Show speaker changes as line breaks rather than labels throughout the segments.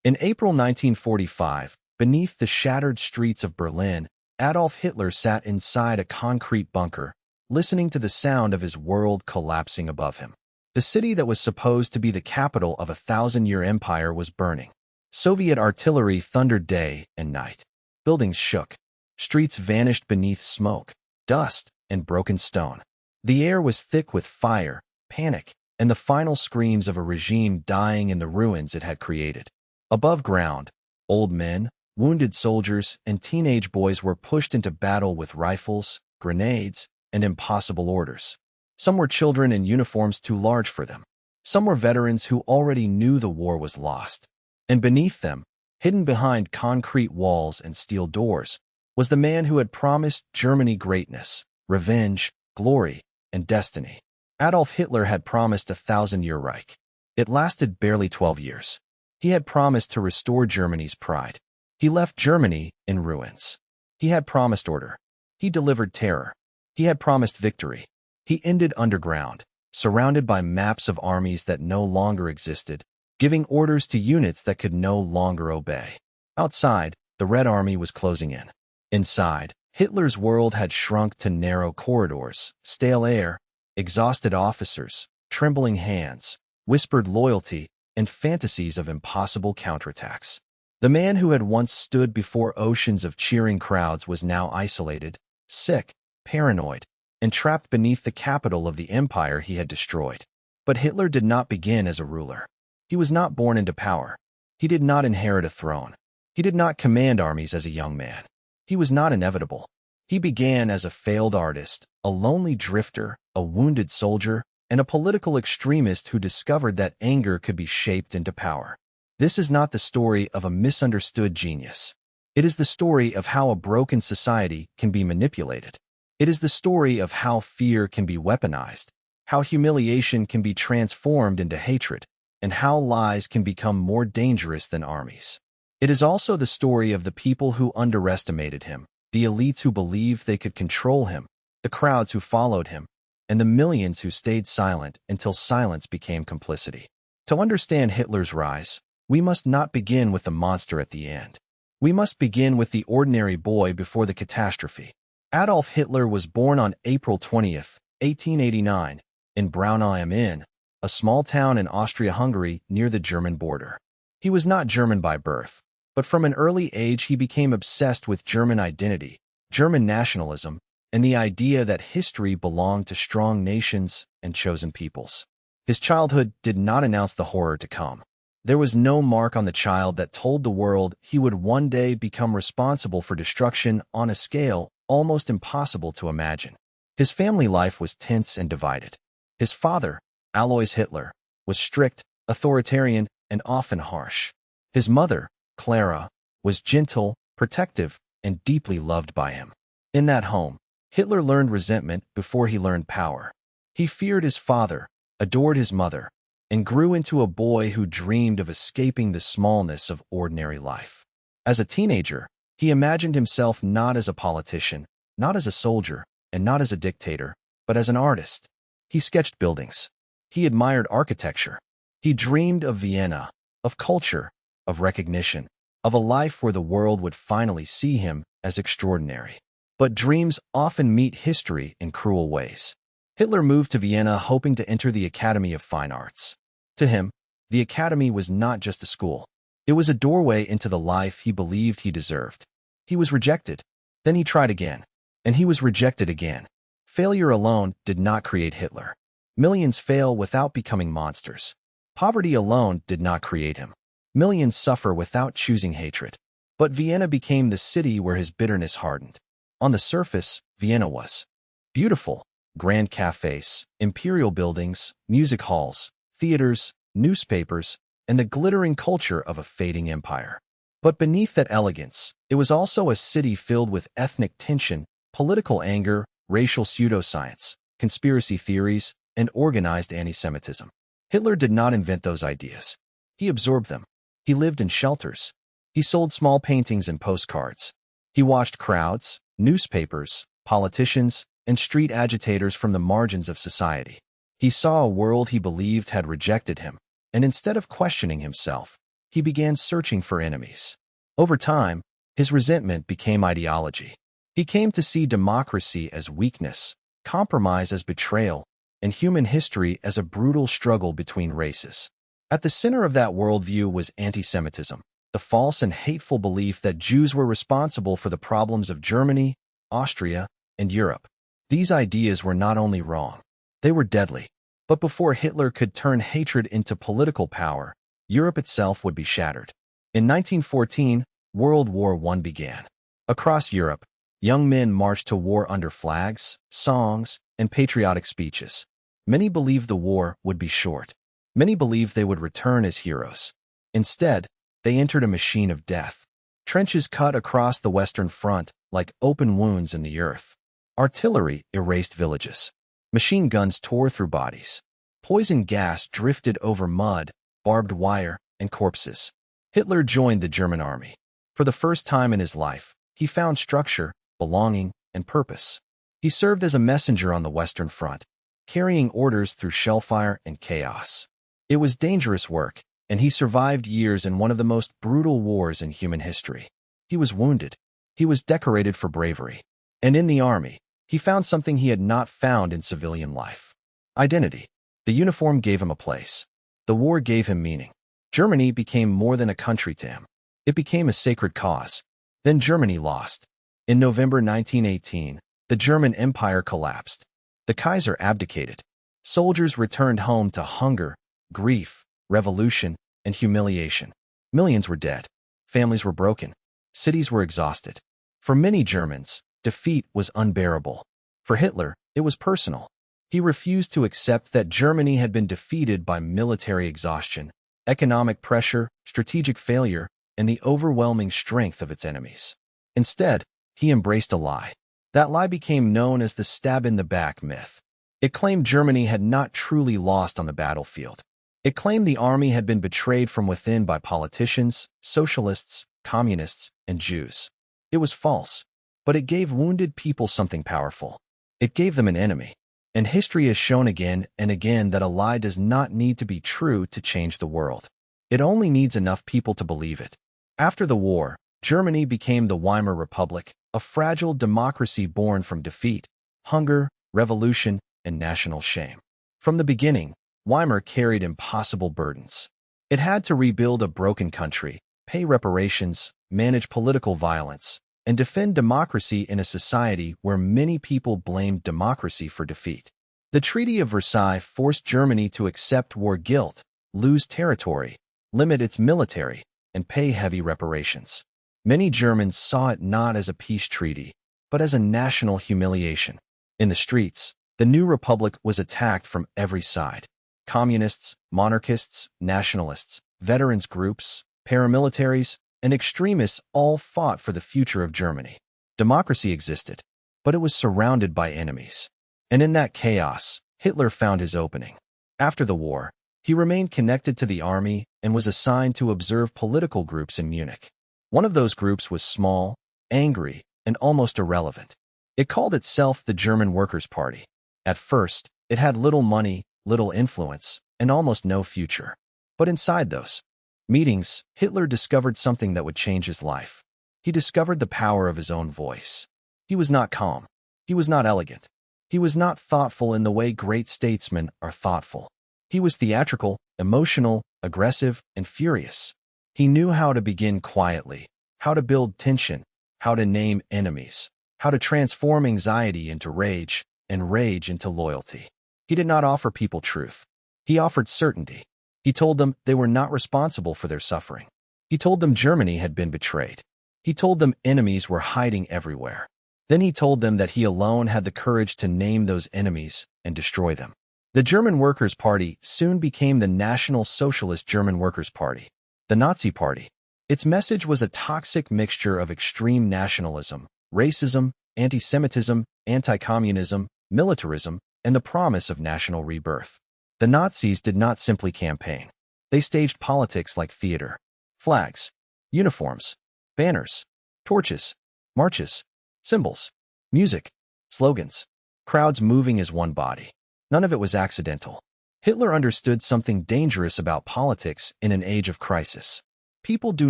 In April 1945, beneath the shattered streets of Berlin, Adolf Hitler sat inside a concrete bunker, listening to the sound of his world collapsing above him. The city that was supposed to be the capital of a thousand-year empire was burning. Soviet artillery thundered day and night. Buildings shook. Streets vanished beneath smoke, dust, and broken stone. The air was thick with fire, panic, and the final screams of a regime dying in the ruins it had created. Above ground, old men, wounded soldiers, and teenage boys were pushed into battle with rifles, grenades, and impossible orders. Some were children in uniforms too large for them. Some were veterans who already knew the war was lost. And beneath them, hidden behind concrete walls and steel doors, was the man who had promised Germany greatness, revenge, glory, and destiny. Adolf Hitler had promised a thousand-year Reich. It lasted barely 12 years. He had promised to restore Germany's pride. He left Germany in ruins. He had promised order. He delivered terror. He had promised victory. He ended underground, surrounded by maps of armies that no longer existed, giving orders to units that could no longer obey. Outside, the Red Army was closing in. Inside, Hitler's world had shrunk to narrow corridors, stale air, exhausted officers, trembling hands, whispered loyalty, and fantasies of impossible counterattacks. The man who had once stood before oceans of cheering crowds was now isolated, sick, paranoid, and trapped beneath the capital of the empire he had destroyed. But Hitler did not begin as a ruler. He was not born into power. He did not inherit a throne. He did not command armies as a young man. He was not inevitable. He began as a failed artist, a lonely drifter, a wounded soldier, and a political extremist who discovered that anger could be shaped into power. This is not the story of a misunderstood genius. It is the story of how a broken society can be manipulated. It is the story of how fear can be weaponized, how humiliation can be transformed into hatred, and how lies can become more dangerous than armies. It is also the story of the people who underestimated him, the elites who believed they could control him, the crowds who followed him, and the millions who stayed silent until silence became complicity. To understand Hitler's rise, we must not begin with the monster at the end. We must begin with the ordinary boy before the catastrophe. Adolf Hitler was born on April 20th, 1889, in Braunau am Inn, a small town in Austria-Hungary near the German border. He was not German by birth, but from an early age he became obsessed with German identity, German nationalism, and the idea that history belonged to strong nations and chosen peoples. His childhood did not announce the horror to come. There was no mark on the child that told the world he would one day become responsible for destruction on a scale almost impossible to imagine. His family life was tense and divided. His father, Alois Hitler, was strict, authoritarian, and often harsh. His mother, Clara, was gentle, protective, and deeply loved by him. In that home, Hitler learned resentment before he learned power. He feared his father, adored his mother, and grew into a boy who dreamed of escaping the smallness of ordinary life. As a teenager, he imagined himself not as a politician, not as a soldier, and not as a dictator, but as an artist. He sketched buildings. He admired architecture. He dreamed of Vienna, of culture, of recognition, of a life where the world would finally see him as extraordinary. But dreams often meet history in cruel ways. Hitler moved to Vienna hoping to enter the Academy of Fine Arts. To him, the academy was not just a school. It was a doorway into the life he believed he deserved. He was rejected. Then he tried again. And he was rejected again. Failure alone did not create Hitler. Millions fail without becoming monsters. Poverty alone did not create him. Millions suffer without choosing hatred. But Vienna became the city where his bitterness hardened. On the surface, Vienna was beautiful. Grand cafes, imperial buildings, music halls, theaters, newspapers, and the glittering culture of a fading empire. But beneath that elegance, it was also a city filled with ethnic tension, political anger, racial pseudoscience, conspiracy theories, and organized anti-Semitism. Hitler did not invent those ideas. He absorbed them. He lived in shelters. He sold small paintings and postcards. He watched crowds, newspapers, politicians, and street agitators from the margins of society. He saw a world he believed had rejected him, and instead of questioning himself, he began searching for enemies. Over time, his resentment became ideology. He came to see democracy as weakness, compromise as betrayal, and human history as a brutal struggle between races. At the center of that worldview was anti-Semitism, the false and hateful belief that Jews were responsible for the problems of Germany, Austria, and Europe. These ideas were not only wrong, they were deadly. But before Hitler could turn hatred into political power, Europe itself would be shattered. In 1914, World War I began. Across Europe, young men marched to war under flags, songs, and patriotic speeches. Many believed the war would be short. Many believed they would return as heroes. Instead, they entered a machine of death. Trenches cut across the Western Front like open wounds in the earth. Artillery erased villages. Machine guns tore through bodies. Poison gas drifted over mud, barbed wire, and corpses. Hitler joined the German army. For the first time in his life, he found structure, belonging, and purpose. He served as a messenger on the Western Front, carrying orders through shellfire and chaos. It was dangerous work, and he survived years in one of the most brutal wars in human history. He was wounded. He was decorated for bravery. And in the army, he found something he had not found in civilian life: identity. The uniform gave him a place. The war gave him meaning. Germany became more than a country to him. It became a sacred cause. Then Germany lost. In November 1918, the German Empire collapsed. The Kaiser abdicated. Soldiers returned home to hunger, grief, revolution, and humiliation. Millions were dead. Families were broken. Cities were exhausted. For many Germans, defeat was unbearable. For Hitler, it was personal. He refused to accept that Germany had been defeated by military exhaustion, economic pressure, strategic failure, and the overwhelming strength of its enemies. Instead, he embraced a lie. That lie became known as the stab-in-the-back myth. It claimed Germany had not truly lost on the battlefield. It claimed the army had been betrayed from within by politicians, socialists, communists, and Jews. It was false, but it gave wounded people something powerful. It gave them an enemy. And history has shown again and again that a lie does not need to be true to change the world. It only needs enough people to believe it. After the war, Germany became the Weimar Republic, a fragile democracy born from defeat, hunger, revolution, and national shame. From the beginning, Weimar carried impossible burdens. It had to rebuild a broken country, pay reparations, manage political violence, and defend democracy in a society where many people blamed democracy for defeat. The Treaty of Versailles forced Germany to accept war guilt, lose territory, limit its military, and pay heavy reparations. Many Germans saw it not as a peace treaty, but as a national humiliation. In the streets, the new republic was attacked from every side. Communists, monarchists, nationalists, veterans groups, paramilitaries, and extremists all fought for the future of Germany. Democracy existed, but it was surrounded by enemies. And in that chaos, Hitler found his opening. After the war, he remained connected to the army and was assigned to observe political groups in Munich. One of those groups was small, angry, and almost irrelevant. It called itself the German Workers' Party. At first, it had little money, little influence, and almost no future. But inside those meetings, Hitler discovered something that would change his life. He discovered the power of his own voice. He was not calm. He was not elegant. He was not thoughtful in the way great statesmen are thoughtful. He was theatrical, emotional, aggressive, and furious. He knew how to begin quietly, how to build tension, how to name enemies, how to transform anxiety into rage, and rage into loyalty. He did not offer people truth. He offered certainty. He told them they were not responsible for their suffering. He told them Germany had been betrayed. He told them enemies were hiding everywhere. Then he told them that he alone had the courage to name those enemies and destroy them. The German Workers' Party soon became the National Socialist German Workers' Party, the Nazi Party. Its message was a toxic mixture of extreme nationalism, racism, anti-Semitism, anti-communism, militarism, and the promise of national rebirth. The Nazis did not simply campaign. They staged politics like theater. Flags, uniforms, banners, torches, marches, symbols, music, slogans, crowds moving as one body. None of it was accidental. Hitler understood something dangerous about politics in an age of crisis. People do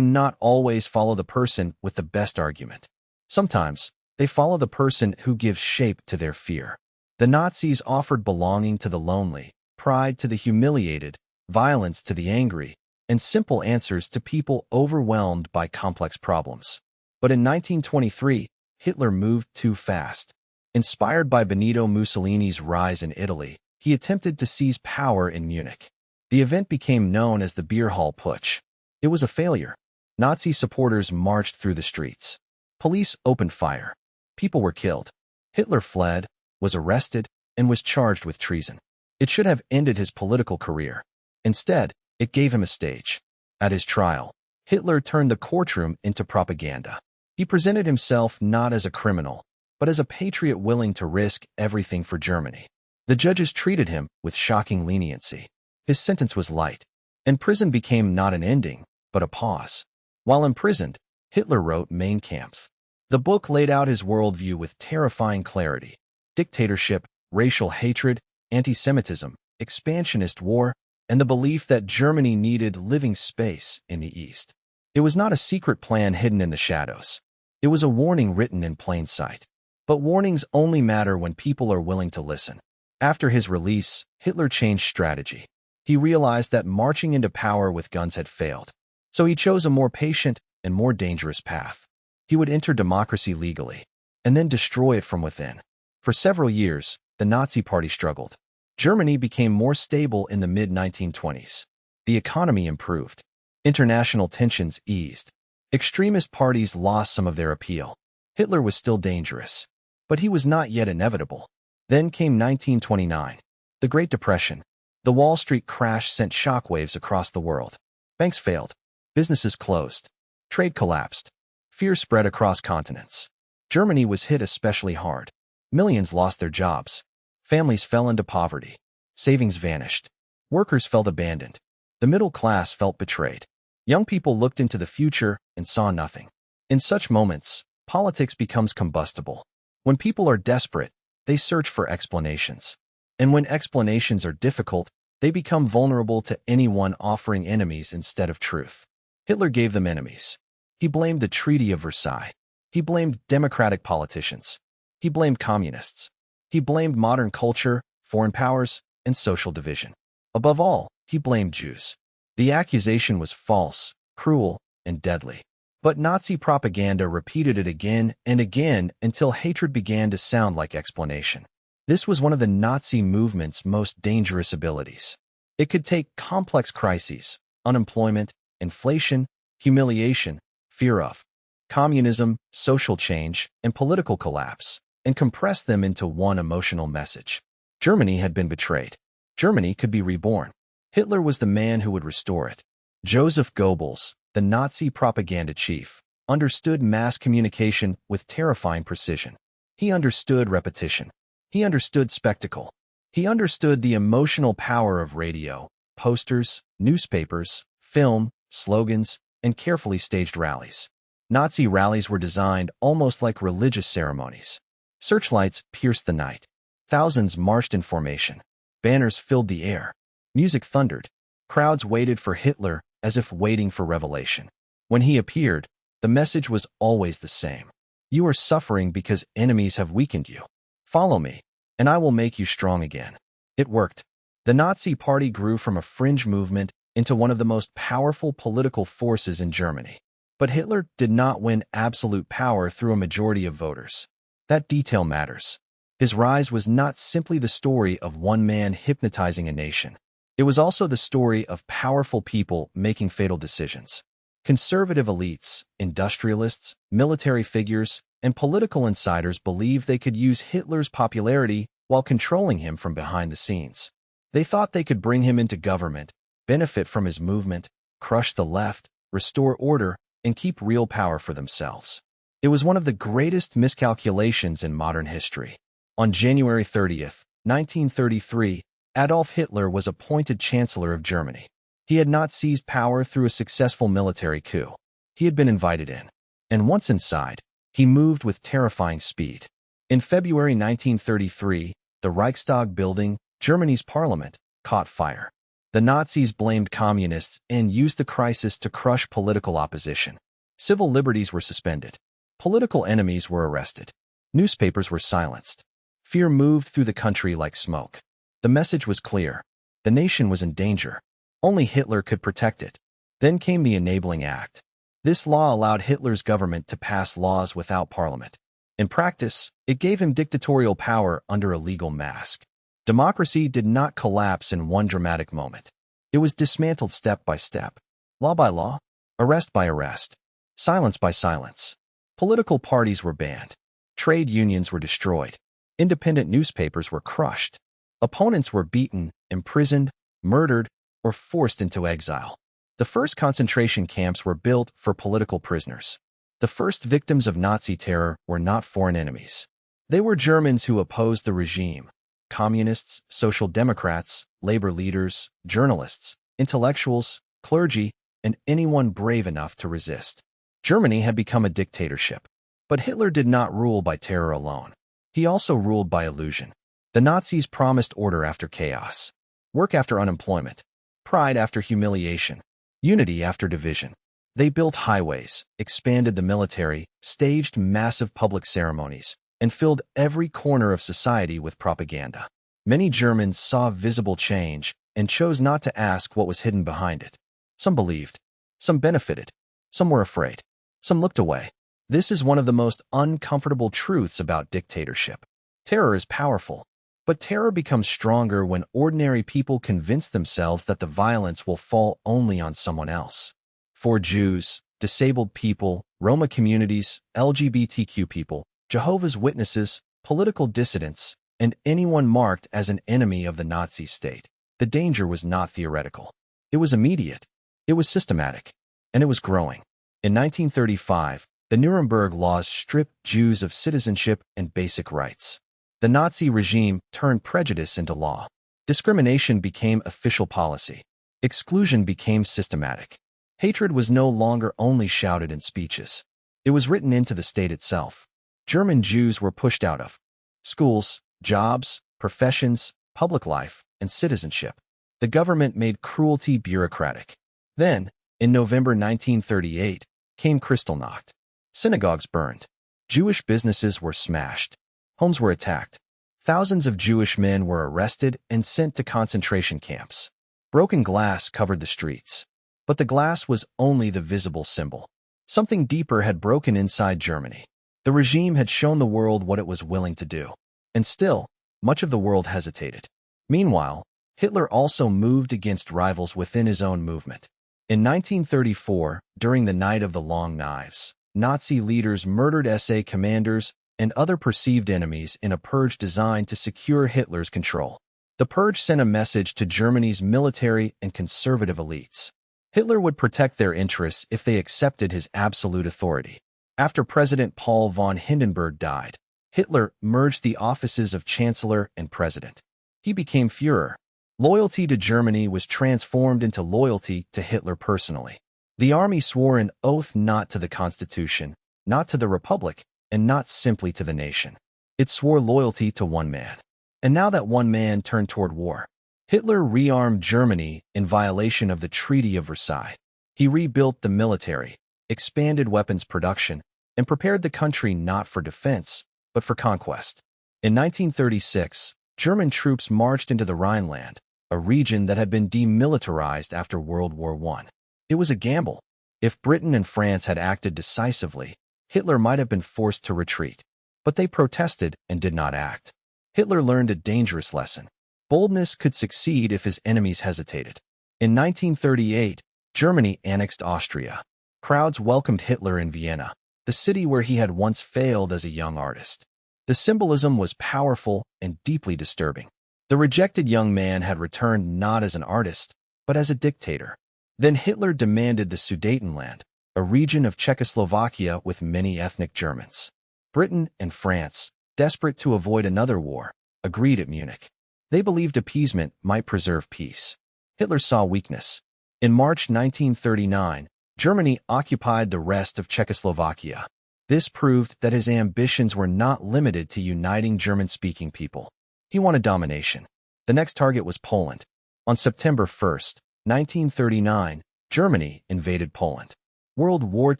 not always follow the person with the best argument. Sometimes, they follow the person who gives shape to their fear. The Nazis offered belonging to the lonely, pride to the humiliated, violence to the angry, and simple answers to people overwhelmed by complex problems. But in 1923, Hitler moved too fast. Inspired by Benito Mussolini's rise in Italy, he attempted to seize power in Munich. The event became known as the Beer Hall Putsch. It was a failure. Nazi supporters marched through the streets. Police opened fire. People were killed. Hitler fled, was arrested, and was charged with treason. It should have ended his political career. Instead, it gave him a stage. At his trial, Hitler turned the courtroom into propaganda. He presented himself not as a criminal, but as a patriot willing to risk everything for Germany. The judges treated him with shocking leniency. His sentence was light, and prison became not an ending, but a pause. While imprisoned, Hitler wrote Mein Kampf. The book laid out his worldview with terrifying clarity: dictatorship, racial hatred, anti-Semitism, expansionist war, and the belief that Germany needed living space in the East. It was not a secret plan hidden in the shadows. It was a warning written in plain sight. But warnings only matter when people are willing to listen. After his release, Hitler changed strategy. He realized that marching into power with guns had failed. So he chose a more patient and more dangerous path. He would enter democracy legally, and then destroy it from within. For several years, the Nazi Party struggled. Germany became more stable in the mid-1920s. The economy improved. International tensions eased. Extremist parties lost some of their appeal. Hitler was still dangerous, but he was not yet inevitable. Then came 1929, the Great Depression. The Wall Street crash sent shockwaves across the world. Banks failed. Businesses closed. Trade collapsed. Fear spread across continents. Germany was hit especially hard. Millions lost their jobs. Families fell into poverty. Savings vanished. Workers felt abandoned. The middle class felt betrayed. Young people looked into the future and saw nothing. In such moments, politics becomes combustible. When people are desperate, they search for explanations. And when explanations are difficult, they become vulnerable to anyone offering enemies instead of truth. Hitler gave them enemies. He blamed the Treaty of Versailles. He blamed democratic politicians. He blamed communists. He blamed modern culture, foreign powers, and social division. Above all, he blamed Jews. The accusation was false, cruel, and deadly. But Nazi propaganda repeated it again and again until hatred began to sound like explanation. This was one of the Nazi movement's most dangerous abilities. It could take complex crises, unemployment, inflation, humiliation, fear of communism, social change, and political collapse, and compress them into one emotional message. Germany had been betrayed. Germany could be reborn. Hitler was the man who would restore it. Joseph Goebbels, the Nazi propaganda chief, understood mass communication with terrifying precision. He understood repetition. He understood spectacle. He understood the emotional power of radio, posters, newspapers, film, slogans, and carefully staged rallies. Nazi rallies were designed almost like religious ceremonies. Searchlights pierced the night. Thousands marched in formation. Banners filled the air. Music thundered. Crowds waited for Hitler as if waiting for revelation. When he appeared, the message was always the same. You are suffering because enemies have weakened you. Follow me, and I will make you strong again. It worked. The Nazi Party grew from a fringe movement into one of the most powerful political forces in Germany. But Hitler did not win absolute power through a majority of voters. That detail matters. His rise was not simply the story of one man hypnotizing a nation. It was also the story of powerful people making fatal decisions. Conservative elites, industrialists, military figures, and political insiders believed they could use Hitler's popularity while controlling him from behind the scenes. They thought they could bring him into government, benefit from his movement, crush the left, restore order, and keep real power for themselves. It was one of the greatest miscalculations in modern history. On January 30th, 1933, Adolf Hitler was appointed Chancellor of Germany. He had not seized power through a successful military coup. He had been invited in. And once inside, he moved with terrifying speed. In February 1933, the Reichstag building, Germany's parliament, caught fire. The Nazis blamed communists and used the crisis to crush political opposition. Civil liberties were suspended. Political enemies were arrested. Newspapers were silenced. Fear moved through the country like smoke. The message was clear. The nation was in danger. Only Hitler could protect it. Then came the Enabling Act. This law allowed Hitler's government to pass laws without parliament. In practice, it gave him dictatorial power under a legal mask. Democracy did not collapse in one dramatic moment. It was dismantled step by step, law by law, arrest by arrest, silence by silence. Political parties were banned. Trade unions were destroyed. Independent newspapers were crushed. Opponents were beaten, imprisoned, murdered, or forced into exile. The first concentration camps were built for political prisoners. The first victims of Nazi terror were not foreign enemies. They were Germans who opposed the regime. Communists, social democrats, labor leaders, journalists, intellectuals, clergy, and anyone brave enough to resist. Germany had become a dictatorship. But Hitler did not rule by terror alone. He also ruled by illusion. The Nazis promised order after chaos, work after unemployment, pride after humiliation, unity after division. They built highways, expanded the military, staged massive public ceremonies, and filled every corner of society with propaganda. Many Germans saw visible change and chose not to ask what was hidden behind it. Some believed, some benefited, some were afraid, some looked away. This is one of the most uncomfortable truths about dictatorship. Terror is powerful, but terror becomes stronger when ordinary people convince themselves that the violence will fall only on someone else. For Jews, disabled people, Roma communities, LGBTQ people, Jehovah's Witnesses, political dissidents, and anyone marked as an enemy of the Nazi state, the danger was not theoretical. It was immediate, it was systematic, and it was growing. In 1935, the Nuremberg laws stripped Jews of citizenship and basic rights. The Nazi regime turned prejudice into law. Discrimination became official policy. Exclusion became systematic. Hatred was no longer only shouted in speeches. It was written into the state itself. German Jews were pushed out of schools, jobs, professions, public life, and citizenship. The government made cruelty bureaucratic. Then, in November 1938, came Kristallnacht. Synagogues burned. Jewish businesses were smashed. Homes were attacked. Thousands of Jewish men were arrested and sent to concentration camps. Broken glass covered the streets. But the glass was only the visible symbol. Something deeper had broken inside Germany. The regime had shown the world what it was willing to do. And still, much of the world hesitated. Meanwhile, Hitler also moved against rivals within his own movement. In 1934, during the Night of the Long Knives, Nazi leaders murdered SA commanders and other perceived enemies in a purge designed to secure Hitler's control. The purge sent a message to Germany's military and conservative elites. Hitler would protect their interests if they accepted his absolute authority. After President Paul von Hindenburg died, Hitler merged the offices of Chancellor and President. He became Führer. Loyalty to Germany was transformed into loyalty to Hitler personally. The army swore an oath not to the Constitution, not to the Republic, and not simply to the nation. It swore loyalty to one man. And now that one man turned toward war. Hitler rearmed Germany in violation of the Treaty of Versailles. He rebuilt the military, expanded weapons production, and prepared the country not for defense, but for conquest. In 1936, German troops marched into the Rhineland, a region that had been demilitarized after World War I. It was a gamble. If Britain and France had acted decisively, Hitler might have been forced to retreat. But they protested and did not act. Hitler learned a dangerous lesson. Boldness could succeed if his enemies hesitated. In 1938, Germany annexed Austria. Crowds welcomed Hitler in Vienna, the city where he had once failed as a young artist. The symbolism was powerful and deeply disturbing. The rejected young man had returned not as an artist, but as a dictator. Then Hitler demanded the Sudetenland, a region of Czechoslovakia with many ethnic Germans. Britain and France, desperate to avoid another war, agreed at Munich. They believed appeasement might preserve peace. Hitler saw weakness. In March 1939, Germany occupied the rest of Czechoslovakia. This proved that his ambitions were not limited to uniting German-speaking people. He wanted domination. The next target was Poland. On September 1st, 1939, Germany invaded Poland. World War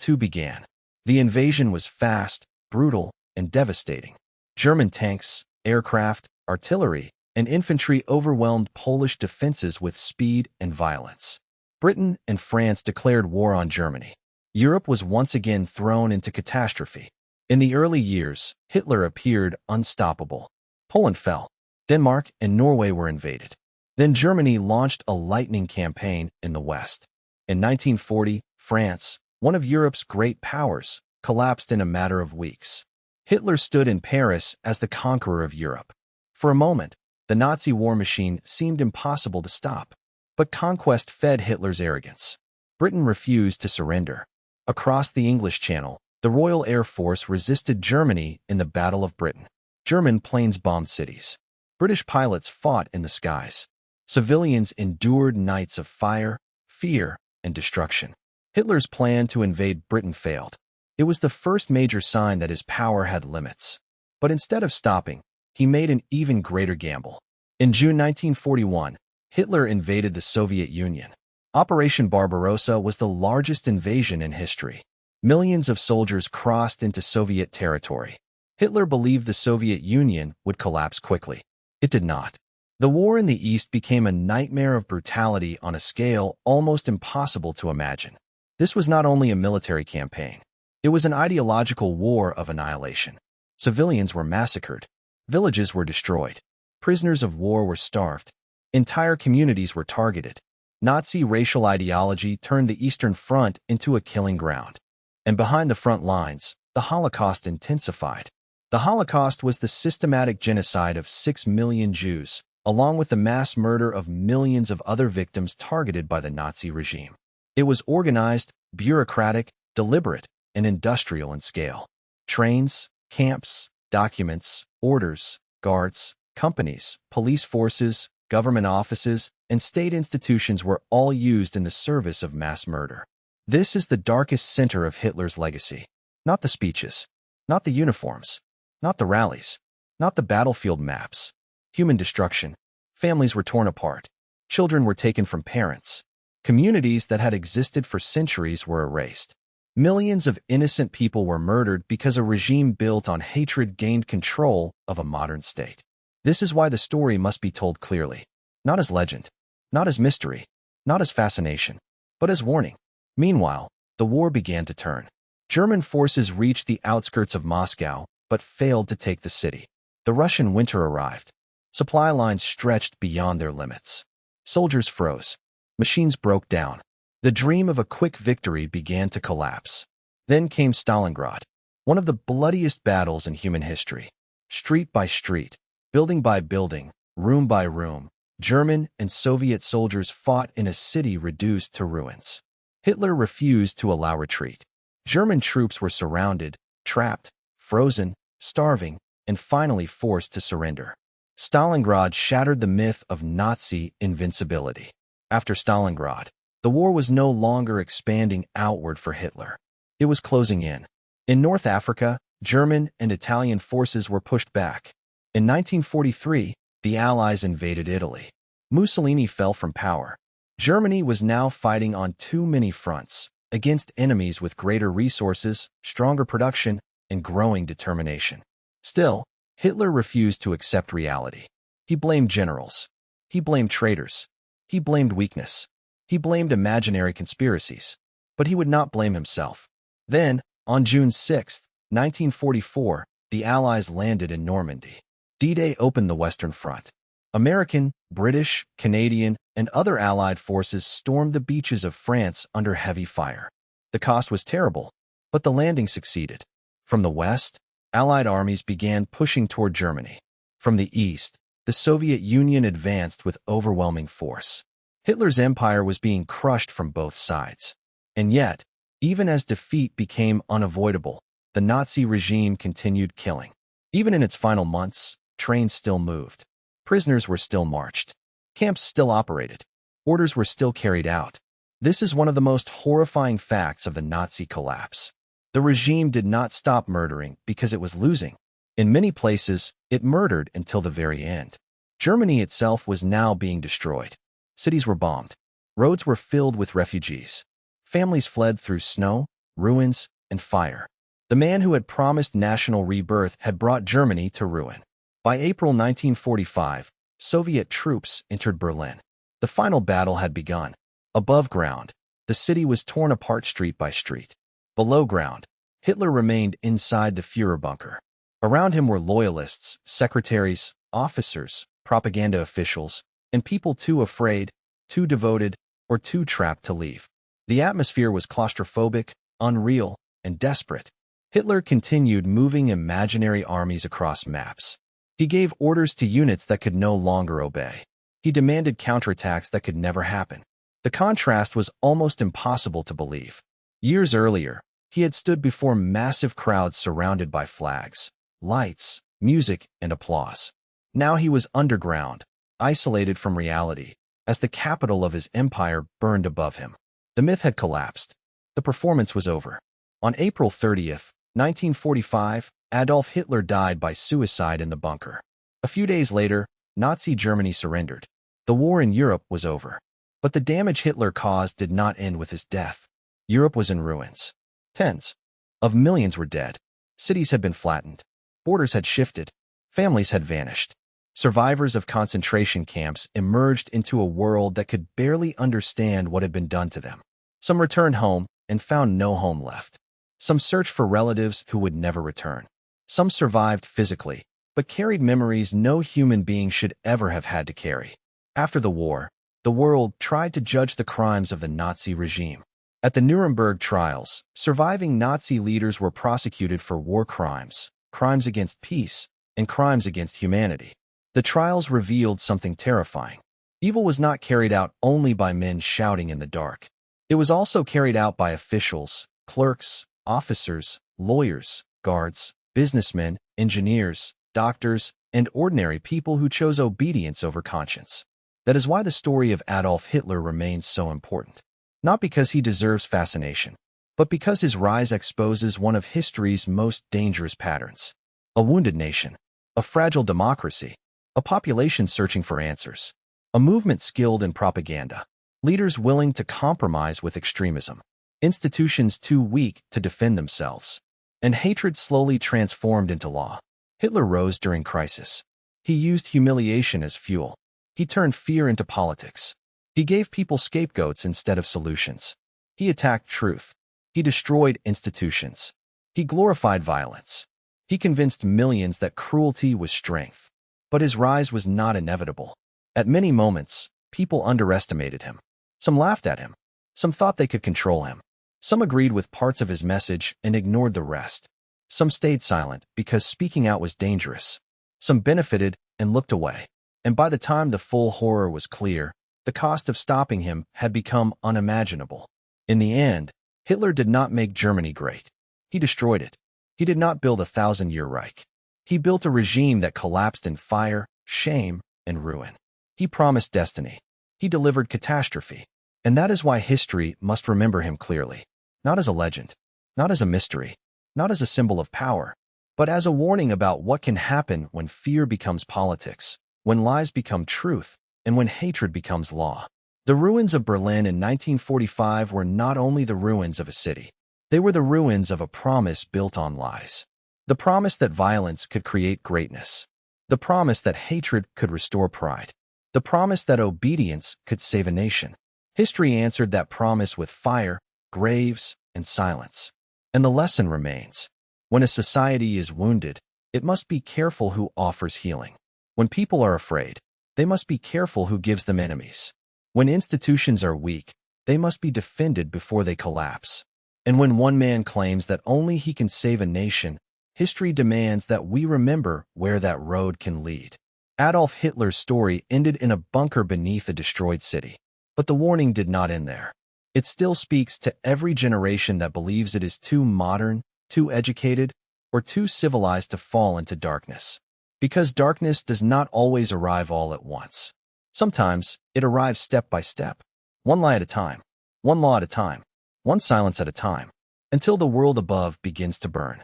II began. The invasion was fast, brutal, and devastating. German tanks, aircraft, artillery, and infantry overwhelmed Polish defenses with speed and violence. Britain and France declared war on Germany. Europe was once again thrown into catastrophe. In the early years, Hitler appeared unstoppable. Poland fell. Denmark and Norway were invaded. Then Germany launched a lightning campaign in the West. In 1940, France, one of Europe's great powers, collapsed in a matter of weeks. Hitler stood in Paris as the conqueror of Europe. For a moment, the Nazi war machine seemed impossible to stop. But conquest fed Hitler's arrogance. Britain refused to surrender. Across the English Channel, the Royal Air Force resisted Germany in the Battle of Britain. German planes bombed cities. British pilots fought in the skies. Civilians endured nights of fire, fear, and destruction. Hitler's plan to invade Britain failed. It was the first major sign that his power had limits. But instead of stopping, he made an even greater gamble. In June 1941, Hitler invaded the Soviet Union. Operation Barbarossa was the largest invasion in history. Millions of soldiers crossed into Soviet territory. Hitler believed the Soviet Union would collapse quickly. It did not. The war in the East became a nightmare of brutality on a scale almost impossible to imagine. This was not only a military campaign. It was an ideological war of annihilation. Civilians were massacred. Villages were destroyed. Prisoners of war were starved. Entire communities were targeted. Nazi racial ideology turned the Eastern Front into a killing ground. And behind the front lines, the Holocaust intensified. The Holocaust was the systematic genocide of 6 million Jews, along with the mass murder of millions of other victims targeted by the Nazi regime. It was organized, bureaucratic, deliberate, and industrial in scale. Trains, camps, documents, orders, guards, companies, police forces, government offices, and state institutions were all used in the service of mass murder. This is the darkest center of Hitler's legacy. Not the speeches, not the uniforms, not the rallies, not the battlefield maps. Human destruction. Families were torn apart. Children were taken from parents. Communities that had existed for centuries were erased. Millions of innocent people were murdered because a regime built on hatred gained control of a modern state. This is why the story must be told clearly. Not as legend, not as mystery, not as fascination, but as warning. Meanwhile, the war began to turn. German forces reached the outskirts of Moscow, but failed to take the city. The Russian winter arrived. Supply lines stretched beyond their limits. Soldiers froze. Machines broke down. The dream of a quick victory began to collapse. Then came Stalingrad, one of the bloodiest battles in human history. Street by street, building by building, room by room, German and Soviet soldiers fought in a city reduced to ruins. Hitler refused to allow retreat. German troops were surrounded, trapped, frozen, starving, and finally forced to surrender. Stalingrad shattered the myth of Nazi invincibility. After Stalingrad, the war was no longer expanding outward for Hitler. It was closing in. In North Africa, German and Italian forces were pushed back. In 1943, the Allies invaded Italy. Mussolini fell from power. Germany was now fighting on too many fronts, against enemies with greater resources, stronger production, and growing determination. Still, Hitler refused to accept reality. He blamed generals. He blamed traitors. He blamed weakness. He blamed imaginary conspiracies. But he would not blame himself. Then, on June 6, 1944, the Allies landed in Normandy. D-Day opened the Western Front. American, British, Canadian, and other Allied forces stormed the beaches of France under heavy fire. The cost was terrible, but the landing succeeded. From the west, Allied armies began pushing toward Germany. From the east, the Soviet Union advanced with overwhelming force. Hitler's empire was being crushed from both sides. And yet, even as defeat became unavoidable, the Nazi regime continued killing. Even in its final months, trains still moved. Prisoners were still marched. Camps still operated. Orders were still carried out. This is one of the most horrifying facts of the Nazi collapse. The regime did not stop murdering because it was losing. In many places, it murdered until the very end. Germany itself was now being destroyed. Cities were bombed. Roads were filled with refugees. Families fled through snow, ruins, and fire. The man who had promised national rebirth had brought Germany to ruin. By April 1945, Soviet troops entered Berlin. The final battle had begun. Above ground, the city was torn apart street by street. Below ground, Hitler remained inside the Führer bunker. Around him were loyalists, secretaries, officers, propaganda officials, and people too afraid, too devoted, or too trapped to leave. The atmosphere was claustrophobic, unreal, and desperate. Hitler continued moving imaginary armies across maps. He gave orders to units that could no longer obey. He demanded counterattacks that could never happen. The contrast was almost impossible to believe. Years earlier, he had stood before massive crowds surrounded by flags, lights, music, and applause. Now he was underground, isolated from reality, as the capital of his empire burned above him. The myth had collapsed. The performance was over. On April 30th, 1945, Adolf Hitler died by suicide in the bunker. A few days later, Nazi Germany surrendered. The war in Europe was over. But the damage Hitler caused did not end with his death. Europe was in ruins. Tens of millions were dead. Cities had been flattened. Borders had shifted. Families had vanished. Survivors of concentration camps emerged into a world that could barely understand what had been done to them. Some returned home and found no home left. Some searched for relatives who would never return. Some survived physically, but carried memories no human being should ever have had to carry. After the war, the world tried to judge the crimes of the Nazi regime. At the Nuremberg trials, surviving Nazi leaders were prosecuted for war crimes, crimes against peace, and crimes against humanity. The trials revealed something terrifying. Evil was not carried out only by men shouting in the dark. It was also carried out by officials, clerks, officers, lawyers, guards, businessmen, engineers, doctors, and ordinary people who chose obedience over conscience. That is why the story of Adolf Hitler remains so important. Not because he deserves fascination, but because his rise exposes one of history's most dangerous patterns. A wounded nation, a fragile democracy, a population searching for answers, a movement skilled in propaganda, leaders willing to compromise with extremism, institutions too weak to defend themselves, and hatred slowly transformed into law. Hitler rose during crisis. He used humiliation as fuel. He turned fear into politics. He gave people scapegoats instead of solutions. He attacked truth. He destroyed institutions. He glorified violence. He convinced millions that cruelty was strength. But his rise was not inevitable. At many moments, people underestimated him. Some laughed at him. Some thought they could control him. Some agreed with parts of his message and ignored the rest. Some stayed silent because speaking out was dangerous. Some benefited and looked away. And by the time the full horror was clear, the cost of stopping him had become unimaginable. In the end, Hitler did not make Germany great. He destroyed it. He did not build a 1,000-year Reich. He built a regime that collapsed in fire, shame, and ruin. He promised destiny. He delivered catastrophe. And that is why history must remember him clearly. Not as a legend, not as a mystery, not as a symbol of power, but as a warning about what can happen when fear becomes politics, when lies become truth, and when hatred becomes law. The ruins of Berlin in 1945 were not only the ruins of a city. They were the ruins of a promise built on lies. The promise that violence could create greatness. The promise that hatred could restore pride. The promise that obedience could save a nation. History answered that promise with fire, graves, and silence. And the lesson remains. When a society is wounded, it must be careful who offers healing. When people are afraid, they must be careful who gives them enemies. When institutions are weak, they must be defended before they collapse. And when one man claims that only he can save a nation, history demands that we remember where that road can lead. Adolf Hitler's story ended in a bunker beneath a destroyed city. But the warning did not end there. It still speaks to every generation that believes it is too modern, too educated, or too civilized to fall into darkness. Because darkness does not always arrive all at once. Sometimes it arrives step by step, one lie at a time, one law at a time, one silence at a time, until the world above begins to burn.